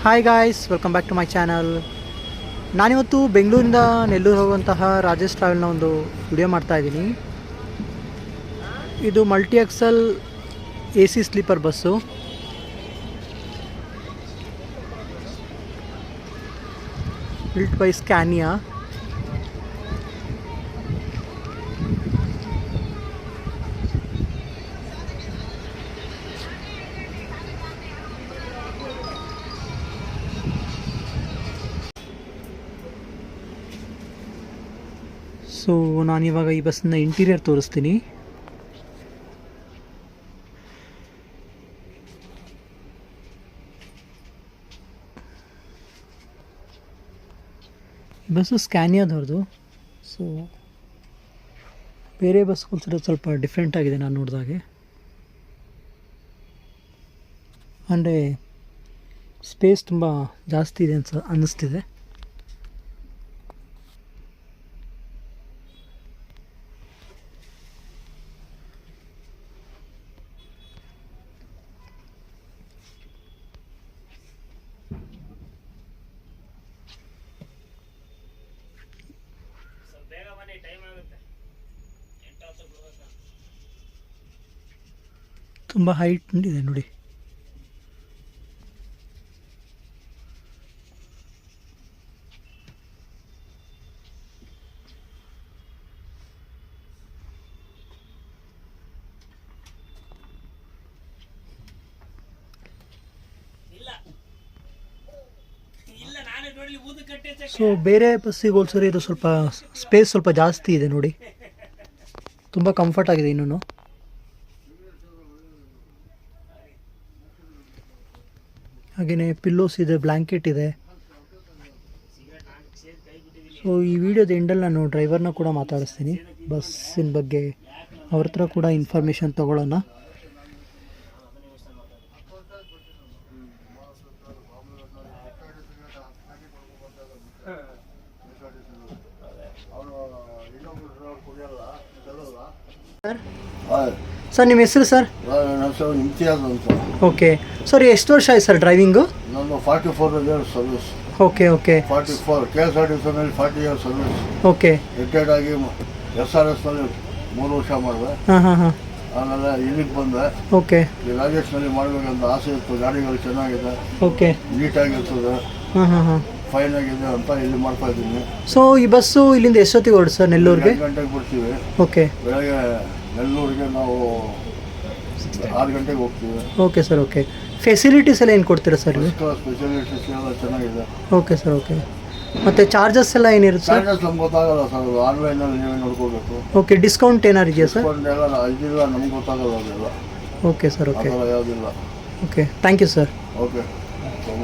Hi guys, welcome back to my channel. ನಾನಿವತ್ತು ಬೆಂಗಳೂರಿಂದ ನೆಲ್ಲೂರು ಹೋಗುವಂತಹ ರಾಜೇಶ್ ಟ್ರಾವೆಲ್ನ ಒಂದು ವಿಡಿಯೋ ಮಾಡ್ತಾಯಿದ್ದೀನಿ. ಇದು multi axle AC sleeper bus. Built by Scania. So ನಾನಿವಾಗ ಈ ಬಸ್ಸಿನ ಇಂಟೀರಿಯರ್ ತೋರಿಸ್ತೀನಿ. ಈ ಬಸ್ಸು ಸ್ಕ್ಯಾನಿಯಾದವ್ರದ್ದು. ಸೊ ಬೇರೆ ಬಸ್ ಹೋಲಿಸಿದ್ರೆ ಸ್ವಲ್ಪ ಡಿಫ್ರೆಂಟ್ ಆಗಿದೆ ನಾನು ನೋಡಿದಾಗೆ. ಅಂದರೆ ಸ್ಪೇಸ್ ತುಂಬ ಜಾಸ್ತಿ ಇದೆ ಅನ್ನಿಸ್ತಿದೆ. ತುಂಬ ಹೈಟ್ ಇದೆ ನೋಡಿ. ಸೊ ಬೇರೆ ಬಸ್ಸಿಗೆ ಹೋಲಿಸಿದ್ರೆ ಇದು ಸ್ವಲ್ಪ ಸ್ಪೇಸ್ ಸ್ವಲ್ಪ ಜಾಸ್ತಿ ಇದೆ ನೋಡಿ. ತುಂಬ ಕಂಫರ್ಟ್ ಆಗಿದೆ. ಇನ್ನೂ ಹಾಗೆಯೇ ಪಿಲ್ಲೋಸ್ ಇದೆ, ಬ್ಲ್ಯಾಂಕೆಟ್ ಇದೆ. ಸೊ ಈ ವಿಡಿಯೋದ ಎಂಡಲ್ಲಿ ನಾನು ಡ್ರೈವರ್ನ ಕೂಡ ಮಾತಾಡಿಸ್ತೀನಿ. ಬಸ್ಸಿನ ಬಗ್ಗೆ ಅವ್ರ ಹತ್ರ ಕೂಡ ಇನ್ಫಾರ್ಮೇಷನ್ ತೊಗೊಳ್ಳೋಣ. ಸರ್ ನಿಮ್ಮ ಹೆಸರು ಸರ್? ಇಮ್ತಿಯಾಜ್ ಅಂತ. ಓಕೆ ಸರ್, ಎಷ್ಟು ವರ್ಷ ಆಯ್ತು ಸರ್ ಡ್ರೈವಿಂಗು? ನಾನು 44 years service. Okay okay. 44 KSRTCನಲ್ಲಿ 40 years service. Okay. Retired ಆಗಿ SRSನಲ್ಲಿ 3 ವರ್ಷ ಮಾಡಿದೆ. ಹಾಂ ಹಾಂ ಹಾಂ. ಆಮೇಲೆ ಇಲ್ಲಿಗೆ ಬಂದೆ. ಓಕೆ. ಈ ರಾಜೇಶ್ನಲ್ಲಿ ಮಾಡಬೇಕಂತ ಆಸೆ ಇತ್ತು. ಗಾಡಿಗಳು ಚೆನ್ನಾಗಿದೆ, ಓಕೆ, ನೀಟಾಗಿರ್ತದೆ, ಹಾಂ ಹಾಂ ಹಾಂ, ಫೈನ್ ಆಗಿದೆ ಅಂತ ಇಲ್ಲಿ ಮಾಡ್ತಾ ಇದ್ದೀನಿ. ಸೊ ಈ ಬಸ್ಸು ಇಲ್ಲಿಂದ ಎಷ್ಟೊತ್ತಿಗೆ ಹೊರಡು ಸರ್ ನೆಲ್ಲೂರಿಗೆ? 8 ಗಂಟೆಗೆ ಬಿಡ್ತೀವಿ. ಓಕೆ. ಬೆಳಗ್ಗೆ ನೆಲ್ಲೂರಿಗೆ ನಾವು 6 ಗಂಟೆಗೆ ಹೋಗ್ತೀವಿ. Okay sir. ಓಕೆ. ಫೆಸಿಲಿಟೀಸ್ ಎಲ್ಲ ಏನು ಕೊಡ್ತೀರಾ ಸರ್ ಇಲ್ಲಿ? ಸ್ಪೆಷಾಲಿಟೀಸ್ ಎಲ್ಲ ಚೆನ್ನಾಗಿದೆ. Okay sir. ಓಕೆ. ಮತ್ತು ಚಾರ್ಜಸ್ ಎಲ್ಲ ಏನಿರುತ್ತೆ ಸರ್? ಚಾರ್ಜಸ್ ನಮ್ಗೆ ಗೊತ್ತಾಗಲ್ಲ ಸರ್, ಅದು ಆನ್ಲೈನಲ್ಲಿ ನೀವೇ ನೋಡ್ಕೋಬೇಕು. ಓಕೆ. ಡಿಸ್ಕೌಂಟ್ ಏನಾರು ಇದೆಯಾ ಸರ್? ಎಲ್ಲ ಇದಿಲ್ಲ, ನಮ್ಗೆ ಗೊತ್ತಾಗಲ್ಲ ಅದೆಲ್ಲ. Okay sir. ಓಕೆ. ಯಾವುದಿಲ್ಲ. Okay, thank you sir. Okay.